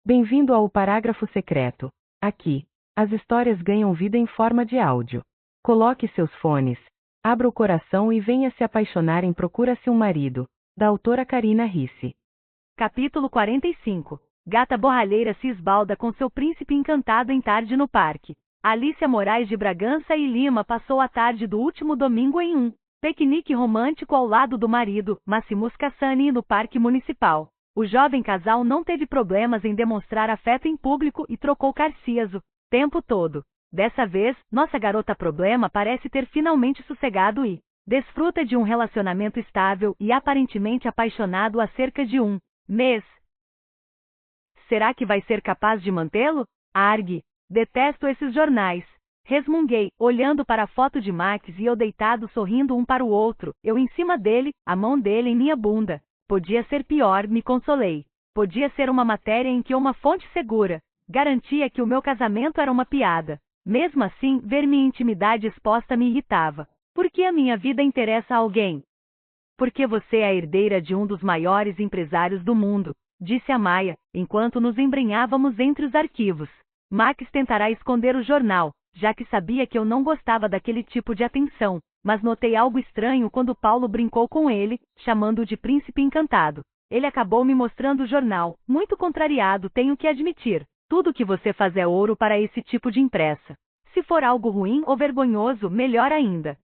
Bem-vindo ao Parágrafo Secreto. Aqui, as histórias ganham vida em forma de áudio. Coloque seus fones, abra o coração e venha se apaixonar em Procura-se um Marido, da autora Karina Ricci. Capítulo 45. Gata borralheira se esbalda com seu príncipe encantado em tarde no parque. Alícia Moraes de Bragança e Lima passou a tarde do último domingo em um piquenique romântico ao lado do marido, Maximus Cassani, no Parque Municipal. O jovem casal não teve problemas em demonstrar afeto em público e trocou carcias o tempo todo. Dessa vez, nossa garota problema parece ter finalmente sossegado e desfruta de um relacionamento estável e aparentemente apaixonado há cerca de um mês. Será que vai ser capaz de mantê-lo? Argue, detesto esses jornais. Resmunguei, olhando para a foto de Max e eu deitado sorrindo um para o outro, eu em cima dele, a mão dele em minha bunda. Podia ser pior, me consolei. Podia ser uma matéria em que uma fonte segura garantia que o meu casamento era uma piada. Mesmo assim, ver minha intimidade exposta me irritava. Por que a minha vida interessa a alguém? Porque você é a herdeira de um dos maiores empresários do mundo, disse a Maia, enquanto nos embrenhávamos entre os arquivos. Max tentará esconder o jornal, já que sabia que eu não gostava daquele tipo de atenção, mas notei algo estranho quando Paulo brincou com ele, chamando-o de príncipe encantado. Ele acabou me mostrando o jornal, muito contrariado, tenho que admitir. Tudo que você faz é ouro para esse tipo de impressa. Se for algo ruim ou vergonhoso, melhor ainda.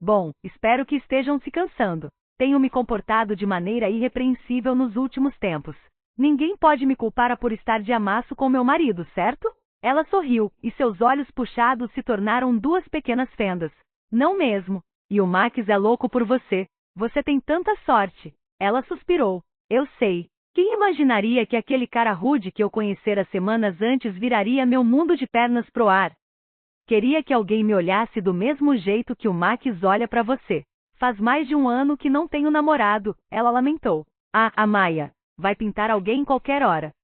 Bom, espero que estejam se cansando. Tenho me comportado de maneira irrepreensível nos últimos tempos. Ninguém pode me culpar por estar de amasso com meu marido, certo? Ela sorriu, e seus olhos puxados se tornaram duas pequenas fendas. Não mesmo. E o Max é louco por você. Você tem tanta sorte. Ela suspirou. Eu sei. Quem imaginaria que aquele cara rude que eu conhecera semanas antes viraria meu mundo de pernas pro ar? Queria que alguém me olhasse do mesmo jeito que o Max olha pra você. Faz mais de um ano que não tenho namorado, ela lamentou. Ah, a Maia. Vai pintar alguém qualquer hora.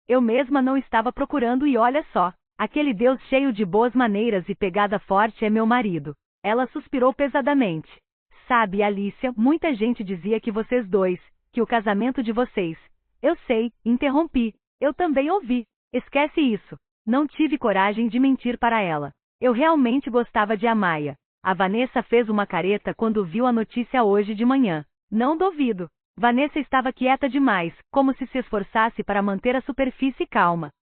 Eu mesma não estava procurando e olha só. Aquele Deus cheio de boas maneiras e pegada forte é meu marido. Ela suspirou pesadamente. Sabe, Alícia, muita gente dizia que vocês dois, que o casamento de vocês. Eu sei, interrompi. Eu também ouvi. Esquece isso. Não tive coragem de mentir para ela. Eu realmente gostava de Amaia. A Vanessa fez uma careta quando viu a notícia hoje de manhã. Não duvido. Vanessa estava quieta demais, como se esforçasse para manter a superfície calma.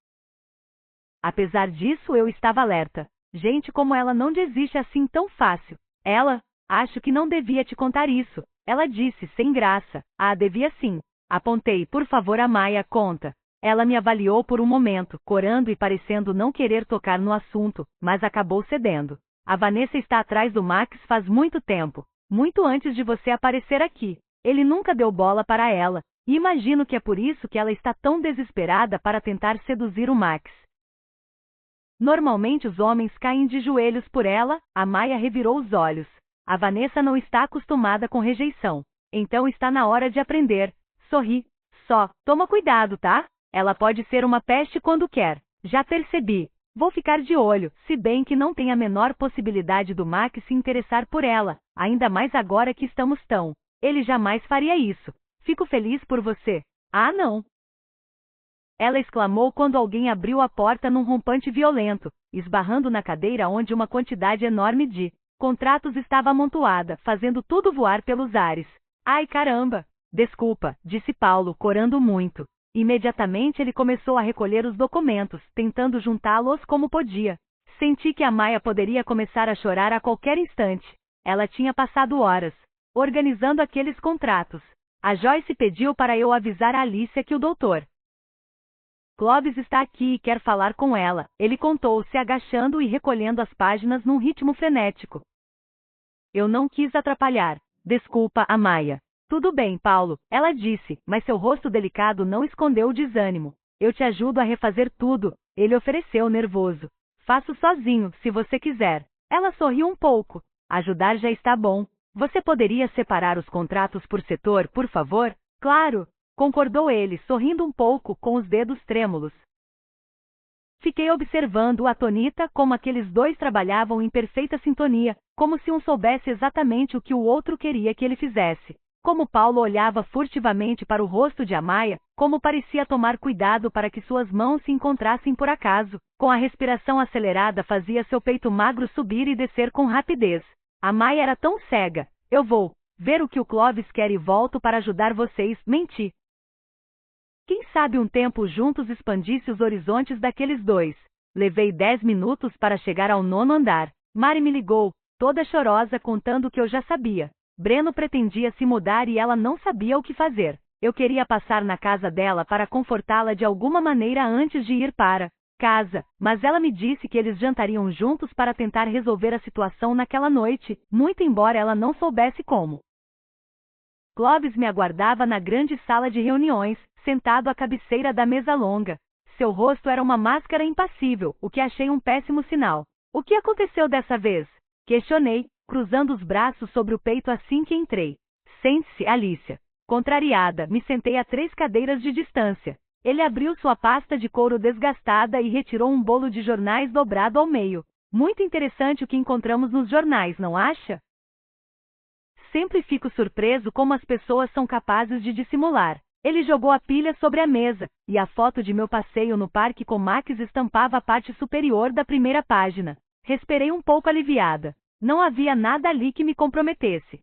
Apesar disso, eu estava alerta. Gente como ela não desiste assim tão fácil. Ela, acho que não devia te contar isso. Ela disse, sem graça. Ah, devia sim. Apontei, por favor, a Maia, conta. Ela me avaliou por um momento, corando e parecendo não querer tocar no assunto, mas acabou cedendo. A Vanessa está atrás do Max faz muito tempo. Muito antes de você aparecer aqui. Ele nunca deu bola para ela, e imagino que é por isso que ela está tão desesperada para tentar seduzir o Max. Normalmente os homens caem de joelhos por ela, a Maia revirou os olhos. A Vanessa não está acostumada com rejeição. Então está na hora de aprender. Sorri. Só, toma cuidado, tá? Ela pode ser uma peste quando quer. Já percebi. Vou ficar de olho, se bem que não tem a menor possibilidade do Max se interessar por ela, ainda mais agora que estamos tão. Ele jamais faria isso. Fico feliz por você. Ah, não. Ela exclamou quando alguém abriu a porta num rompante violento, esbarrando na cadeira onde uma quantidade enorme de contratos estava amontoada, fazendo tudo voar pelos ares. Ai, caramba! Desculpa, disse Paulo, corando muito. Imediatamente ele começou a recolher os documentos, tentando juntá-los como podia. Senti que a Maia poderia começar a chorar a qualquer instante. Ela tinha passado horas organizando aqueles contratos. A Joyce pediu para eu avisar a Alícia que o doutor Clóvis está aqui e quer falar com ela, ele contou, se agachando e recolhendo as páginas num ritmo frenético. Eu não quis atrapalhar. Desculpa, Amaia. Tudo bem, Paulo, ela disse, mas seu rosto delicado não escondeu o desânimo. Eu te ajudo a refazer tudo, ele ofereceu nervoso. Faço sozinho, se você quiser. Ela sorriu um pouco. Ajudar já está bom. Você poderia separar os contratos por setor, por favor? Claro, concordou ele, sorrindo um pouco, com os dedos trêmulos. Fiquei observando atonita como aqueles dois trabalhavam em perfeita sintonia, como se um soubesse exatamente o que o outro queria que ele fizesse. Como Paulo olhava furtivamente para o rosto de Amaya, como parecia tomar cuidado para que suas mãos se encontrassem por acaso, com a respiração acelerada fazia seu peito magro subir e descer com rapidez. Amaya era tão cega. Eu vou ver o que o Clovis quer e volto para ajudar vocês. Menti. Quem sabe um tempo juntos expandisse os horizontes daqueles dois. Levei 10 minutos para chegar ao 9º andar. Mari me ligou, toda chorosa, contando o que eu já sabia. Breno pretendia se mudar e ela não sabia o que fazer. Eu queria passar na casa dela para confortá-la de alguma maneira antes de ir para casa, mas ela me disse que eles jantariam juntos para tentar resolver a situação naquela noite, muito embora ela não soubesse como. Clovis me aguardava na grande sala de reuniões, sentado à cabeceira da mesa longa. Seu rosto era uma máscara impassível, o que achei um péssimo sinal. O que aconteceu dessa vez? Questionei, cruzando os braços sobre o peito assim que entrei. Sente-se, Alicia. Contrariada, me sentei a 3 cadeiras de distância. Ele abriu sua pasta de couro desgastada e retirou um bolo de jornais dobrado ao meio. Muito interessante o que encontramos nos jornais, não acha? Sempre fico surpreso como as pessoas são capazes de dissimular. Ele jogou a pilha sobre a mesa, e a foto de meu passeio no parque com Max estampava a parte superior da primeira página. Respirei um pouco aliviada. Não havia nada ali que me comprometesse.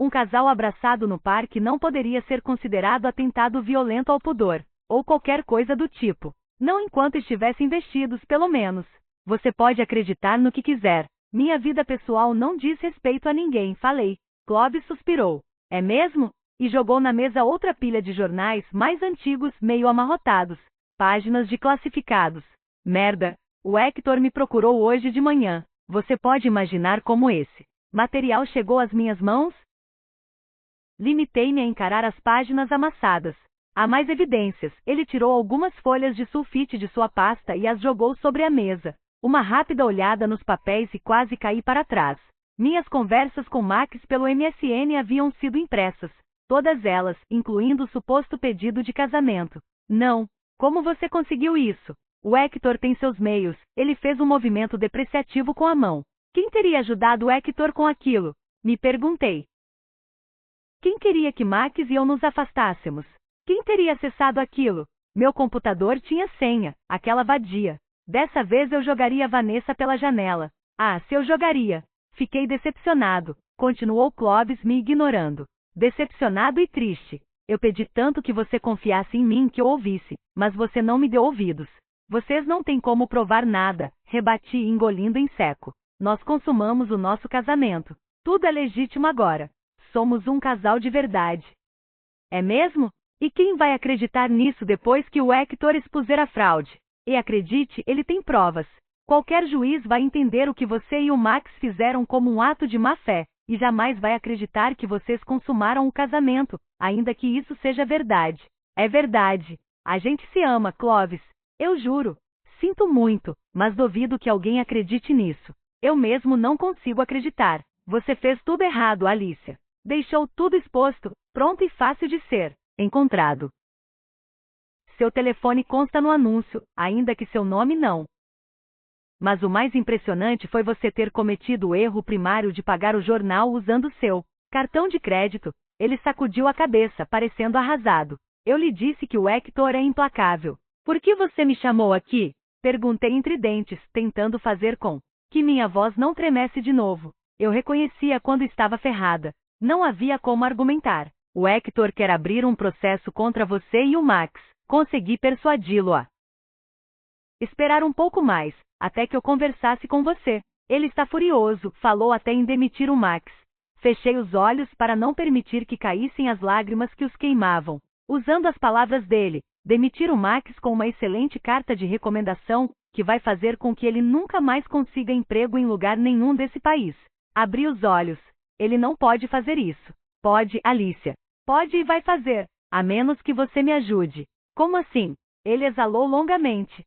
Um casal abraçado no parque não poderia ser considerado atentado violento ao pudor, ou qualquer coisa do tipo. Não enquanto estivessem vestidos, pelo menos. Você pode acreditar no que quiser. Minha vida pessoal não diz respeito a ninguém, falei. Clovis suspirou. É mesmo? E jogou na mesa outra pilha de jornais mais antigos, meio amarrotados. Páginas de classificados. Merda. O Hector me procurou hoje de manhã. Você pode imaginar como esse material chegou às minhas mãos? Limitei-me a encarar as páginas amassadas. Há mais evidências. Ele tirou algumas folhas de sulfite de sua pasta e as jogou sobre a mesa. Uma rápida olhada nos papéis e quase caí para trás. Minhas conversas com Max pelo MSN haviam sido impressas. Todas elas, incluindo o suposto pedido de casamento. Não. Como você conseguiu isso? O Hector tem seus meios. Ele fez um movimento depreciativo com a mão. Quem teria ajudado o Hector com aquilo? Me perguntei. Quem queria que Max e eu nos afastássemos? Quem teria acessado aquilo? Meu computador tinha senha, aquela vadia. Dessa vez eu jogaria Vanessa pela janela. Ah, se eu jogaria. Fiquei decepcionado. Continuou Clovis me ignorando. Decepcionado e triste. Eu pedi tanto que você confiasse em mim que eu ouvisse, mas você não me deu ouvidos. Vocês não têm como provar nada, rebati engolindo em seco. Nós consumamos o nosso casamento. Tudo é legítimo agora. Somos um casal de verdade. É mesmo? E quem vai acreditar nisso depois que o Hector expuser a fraude? E acredite, ele tem provas. Qualquer juiz vai entender o que você e o Max fizeram como um ato de má fé, e jamais vai acreditar que vocês consumaram o casamento, ainda que isso seja verdade. É verdade. A gente se ama, Clovis. Eu juro. Sinto muito, mas duvido que alguém acredite nisso. Eu mesmo não consigo acreditar. Você fez tudo errado, Alicia. Deixou tudo exposto, pronto e fácil de ser encontrado. Seu telefone consta no anúncio, ainda que seu nome não. Mas o mais impressionante foi você ter cometido o erro primário de pagar o jornal usando seu cartão de crédito. Ele sacudiu a cabeça, parecendo arrasado. Eu lhe disse que o Hector é implacável. Por que você me chamou aqui? Perguntei entre dentes, tentando fazer com que minha voz não tremesse de novo. Eu reconhecia quando estava ferrada. Não havia como argumentar. O Hector quer abrir um processo contra você e o Max. Consegui persuadi-lo a esperar um pouco mais, até que eu conversasse com você. Ele está furioso, falou até em demitir o Max. Fechei os olhos para não permitir que caíssem as lágrimas que os queimavam. Usando as palavras dele, demitir o Max com uma excelente carta de recomendação, que vai fazer com que ele nunca mais consiga emprego em lugar nenhum desse país. Abri os olhos. Ele não pode fazer isso. Pode, Alicia. Pode e vai fazer, a menos que você me ajude. Como assim? Ele exalou longamente.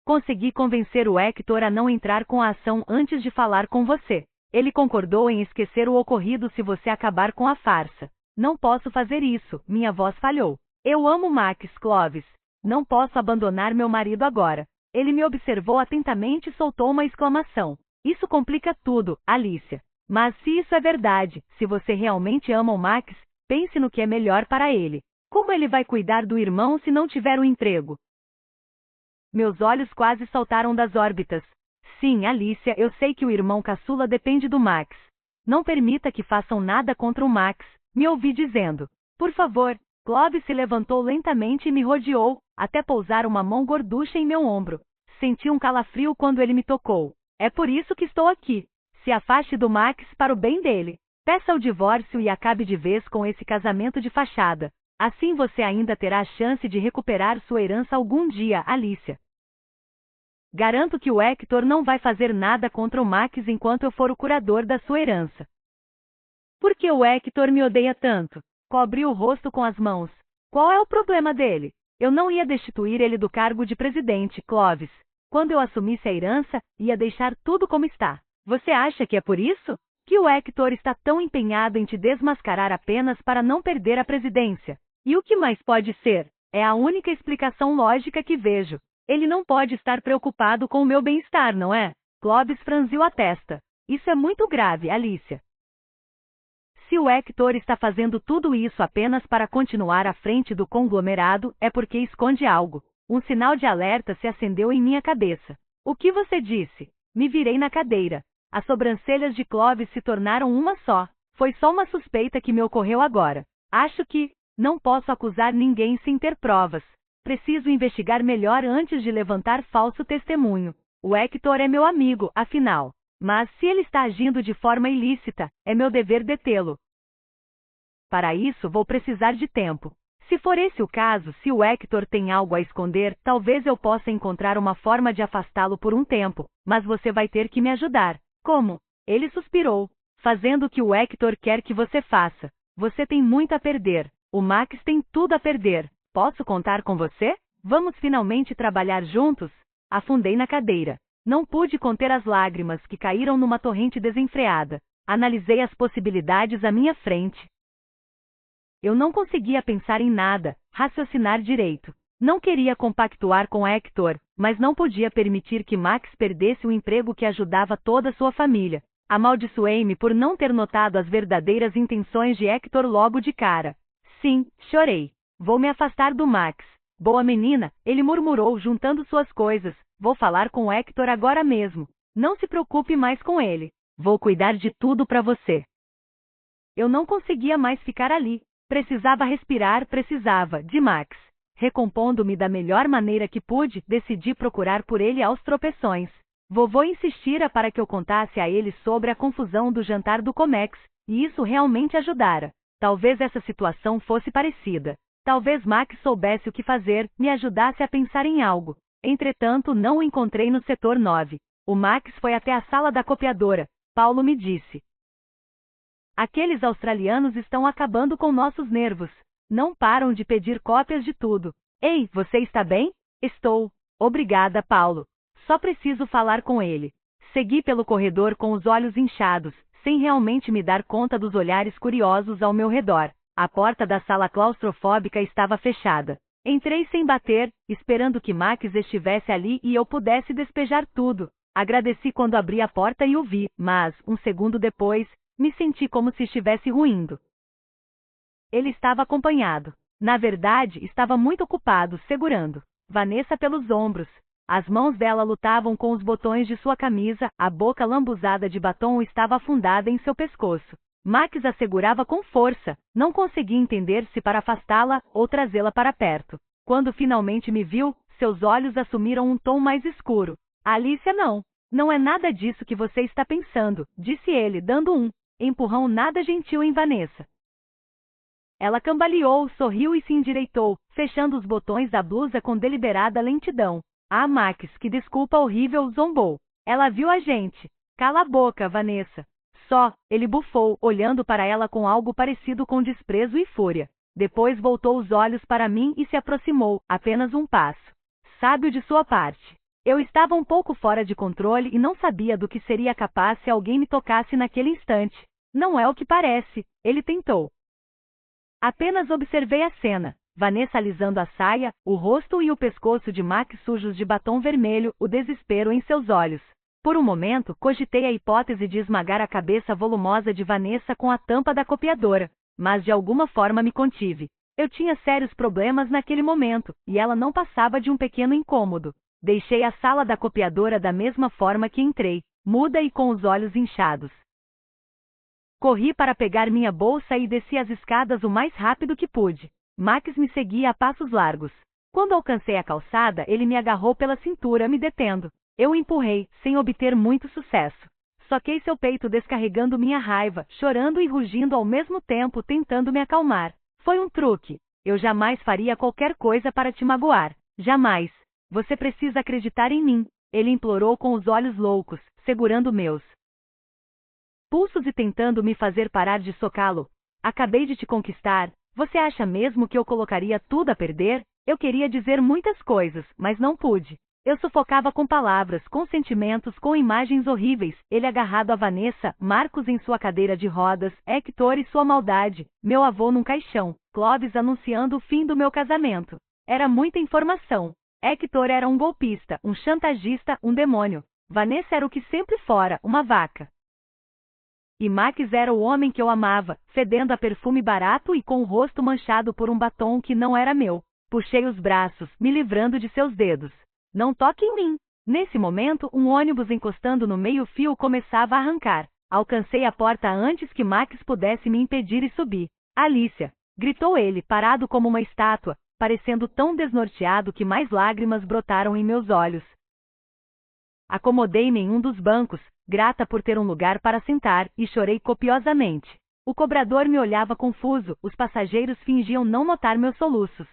Consegui convencer o Hector a não entrar com a ação antes de falar com você. Ele concordou em esquecer o ocorrido se você acabar com a farsa. Não posso fazer isso, minha voz falhou. Eu amo Max, Clovis. Não posso abandonar meu marido agora. Ele me observou atentamente e soltou uma exclamação. Isso complica tudo, Alicia. Mas se isso é verdade, se você realmente ama o Max, pense no que é melhor para ele. Como ele vai cuidar do irmão se não tiver um emprego? Meus olhos quase saltaram das órbitas. Sim, Alicia, eu sei que o irmão caçula depende do Max. Não permita que façam nada contra o Max, me ouvi dizendo. Por favor. Clovis se levantou lentamente e me rodeou, até pousar uma mão gorducha em meu ombro. Senti um calafrio quando ele me tocou. É por isso que estou aqui. Se afaste do Max para o bem dele. Peça o divórcio e acabe de vez com esse casamento de fachada. Assim você ainda terá a chance de recuperar sua herança algum dia, Alicia. Garanto que o Hector não vai fazer nada contra o Max enquanto eu for o curador da sua herança. Por que o Hector me odeia tanto? Cobre o rosto com as mãos. Qual é o problema dele? Eu não ia destituir ele do cargo de presidente, Clovis. Quando eu assumisse a herança, ia deixar tudo como está. Você acha que é por isso? Que o Hector está tão empenhado em te desmascarar apenas para não perder a presidência? E o que mais pode ser? É a única explicação lógica que vejo. Ele não pode estar preocupado com o meu bem-estar, não é? Clovis franziu a testa. Isso é muito grave, Alicia. Se o Hector está fazendo tudo isso apenas para continuar à frente do conglomerado, é porque esconde algo. Um sinal de alerta se acendeu em minha cabeça. O que você disse? Me virei na cadeira. As sobrancelhas de Clovis se tornaram uma só. Foi só uma suspeita que me ocorreu agora. Acho que não posso acusar ninguém sem ter provas. Preciso investigar melhor antes de levantar falso testemunho. O Hector é meu amigo, afinal. Mas se ele está agindo de forma ilícita, é meu dever detê-lo. Para isso vou precisar de tempo. Se for esse o caso, se o Hector tem algo a esconder, talvez eu possa encontrar uma forma de afastá-lo por um tempo, mas você vai ter que me ajudar. Como? Ele suspirou. Fazendo o que o Hector quer que você faça. Você tem muito a perder. O Max tem tudo a perder. Posso contar com você? Vamos finalmente trabalhar juntos? Afundei na cadeira. Não pude conter as lágrimas que caíram numa torrente desenfreada. Analisei as possibilidades à minha frente. Eu não conseguia pensar em nada, raciocinar direito. Não queria compactuar com Hector, mas não podia permitir que Max perdesse o emprego que ajudava toda sua família. Amaldiçoei-me por não ter notado as verdadeiras intenções de Hector logo de cara. Sim, chorei. Vou me afastar do Max. Boa menina, ele murmurou juntando suas coisas. Vou falar com Hector agora mesmo. Não se preocupe mais com ele. Vou cuidar de tudo para você. Eu não conseguia mais ficar ali. Precisava respirar, precisava de Max. Recompondo-me da melhor maneira que pude, decidi procurar por ele aos tropeções. Vovô insistira para que eu contasse a ele sobre a confusão do jantar do Comex, e isso realmente ajudara. Talvez essa situação fosse parecida. Talvez Max soubesse o que fazer, me ajudasse a pensar em algo. Entretanto, não o encontrei no setor 9. O Max foi até a sala da copiadora. Paulo me disse. Aqueles australianos estão acabando com nossos nervos. Não param de pedir cópias de tudo. Ei, você está bem? Estou. Obrigada, Paulo. Só preciso falar com ele. Segui pelo corredor com os olhos inchados, sem realmente me dar conta dos olhares curiosos ao meu redor. A porta da sala claustrofóbica estava fechada. Entrei sem bater, esperando que Max estivesse ali e eu pudesse despejar tudo. Agradeci quando abri a porta e o vi, mas, um segundo depois, me senti como se estivesse ruindo. Ele estava acompanhado. Na verdade, estava muito ocupado, segurando Vanessa pelos ombros. As mãos dela lutavam com os botões de sua camisa, a boca lambuzada de batom estava afundada em seu pescoço. Max a segurava com força, não conseguia entender se para afastá-la ou trazê-la para perto. Quando finalmente me viu, seus olhos assumiram um tom mais escuro. Alicia, não é nada disso que você está pensando, disse ele, dando um empurrão nada gentil em Vanessa. Ela cambaleou, sorriu e se endireitou, fechando os botões da blusa com deliberada lentidão. Ah, Max, que desculpa horrível, zombou. Ela viu a gente. Cala a boca, Vanessa. Só, ele bufou, olhando para ela com algo parecido com desprezo e fúria. Depois voltou os olhos para mim e se aproximou, apenas um passo. Sábio de sua parte. Eu estava um pouco fora de controle e não sabia do que seria capaz se alguém me tocasse naquele instante. Não é o que parece, ele tentou. Apenas observei a cena. Vanessa alisando a saia, o rosto e o pescoço de Max sujos de batom vermelho, o desespero em seus olhos. Por um momento, cogitei a hipótese de esmagar a cabeça volumosa de Vanessa com a tampa da copiadora, mas de alguma forma me contive. Eu tinha sérios problemas naquele momento, e ela não passava de um pequeno incômodo. Deixei a sala da copiadora da mesma forma que entrei, muda e com os olhos inchados. Corri para pegar minha bolsa e desci as escadas o mais rápido que pude. Max me seguia a passos largos. Quando alcancei a calçada, ele me agarrou pela cintura, me detendo. Eu o empurrei, sem obter muito sucesso. Soquei seu peito descarregando minha raiva, chorando e rugindo ao mesmo tempo, tentando me acalmar. Foi um truque. Eu jamais faria qualquer coisa para te magoar. Jamais. Você precisa acreditar em mim. Ele implorou com os olhos loucos, segurando meus pulsos e tentando me fazer parar de socá-lo. Acabei de te conquistar. Você acha mesmo que eu colocaria tudo a perder? Eu queria dizer muitas coisas, mas não pude. Eu sufocava com palavras, com sentimentos, com imagens horríveis, ele agarrado a Vanessa, Marcos em sua cadeira de rodas, Hector e sua maldade, meu avô num caixão, Clovis anunciando o fim do meu casamento. Era muita informação. Hector era um golpista, um chantagista, um demônio. Vanessa era o que sempre fora, uma vaca. E Max era o homem que eu amava, fedendo a perfume barato e com o rosto manchado por um batom que não era meu. Puxei os braços, me livrando de seus dedos. Não toque em mim. Nesse momento, um ônibus encostando no meio-fio começava a arrancar. Alcancei a porta antes que Max pudesse me impedir e subi. Alicia! Gritou ele, parado como uma estátua, parecendo tão desnorteado que mais lágrimas brotaram em meus olhos. Acomodei-me em um dos bancos, grata por ter um lugar para sentar, e chorei copiosamente. O cobrador me olhava confuso, os passageiros fingiam não notar meus soluços.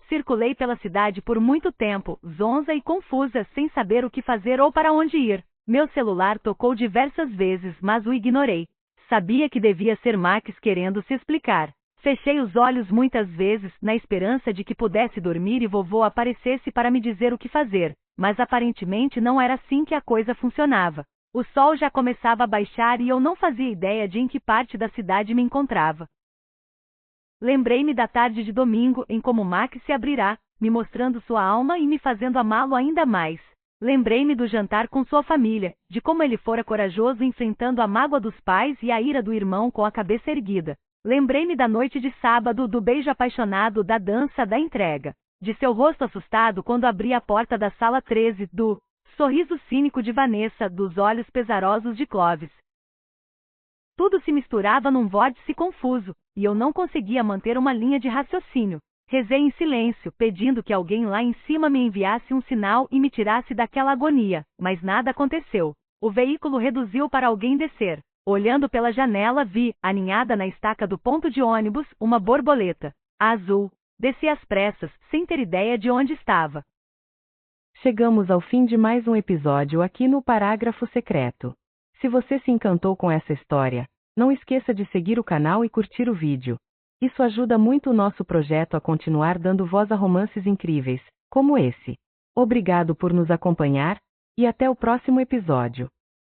Circulei pela cidade por muito tempo, zonza e confusa, sem saber o que fazer ou para onde ir. Meu celular tocou diversas vezes, mas o ignorei. Sabia que devia ser Max querendo se explicar. Fechei os olhos muitas vezes, na esperança de que pudesse dormir e vovô aparecesse para me dizer o que fazer, mas aparentemente não era assim que a coisa funcionava. O sol já começava a baixar e eu não fazia ideia de em que parte da cidade me encontrava. Lembrei-me da tarde de domingo, em como Max se abrirá, me mostrando sua alma e me fazendo amá-lo ainda mais. Lembrei-me do jantar com sua família, de como ele fora corajoso enfrentando a mágoa dos pais e a ira do irmão com a cabeça erguida. Lembrei-me da noite de sábado, do beijo apaixonado, da dança, da entrega, de seu rosto assustado quando abri a porta da sala 13, do sorriso cínico de Vanessa, dos olhos pesarosos de Clovis. Tudo se misturava num vórtice confuso, e eu não conseguia manter uma linha de raciocínio. Rezei em silêncio, pedindo que alguém lá em cima me enviasse um sinal e me tirasse daquela agonia, mas nada aconteceu. O veículo reduziu para alguém descer. Olhando pela janela, vi, aninhada na estaca do ponto de ônibus, uma borboleta azul. Desci às pressas, sem ter ideia de onde estava. Chegamos ao fim de mais um episódio aqui no Parágrafo Secreto. Se você se encantou com essa história, não esqueça de seguir o canal e curtir o vídeo. Isso ajuda muito o nosso projeto a continuar dando voz a romances incríveis, como esse. Obrigado por nos acompanhar, e até o próximo episódio.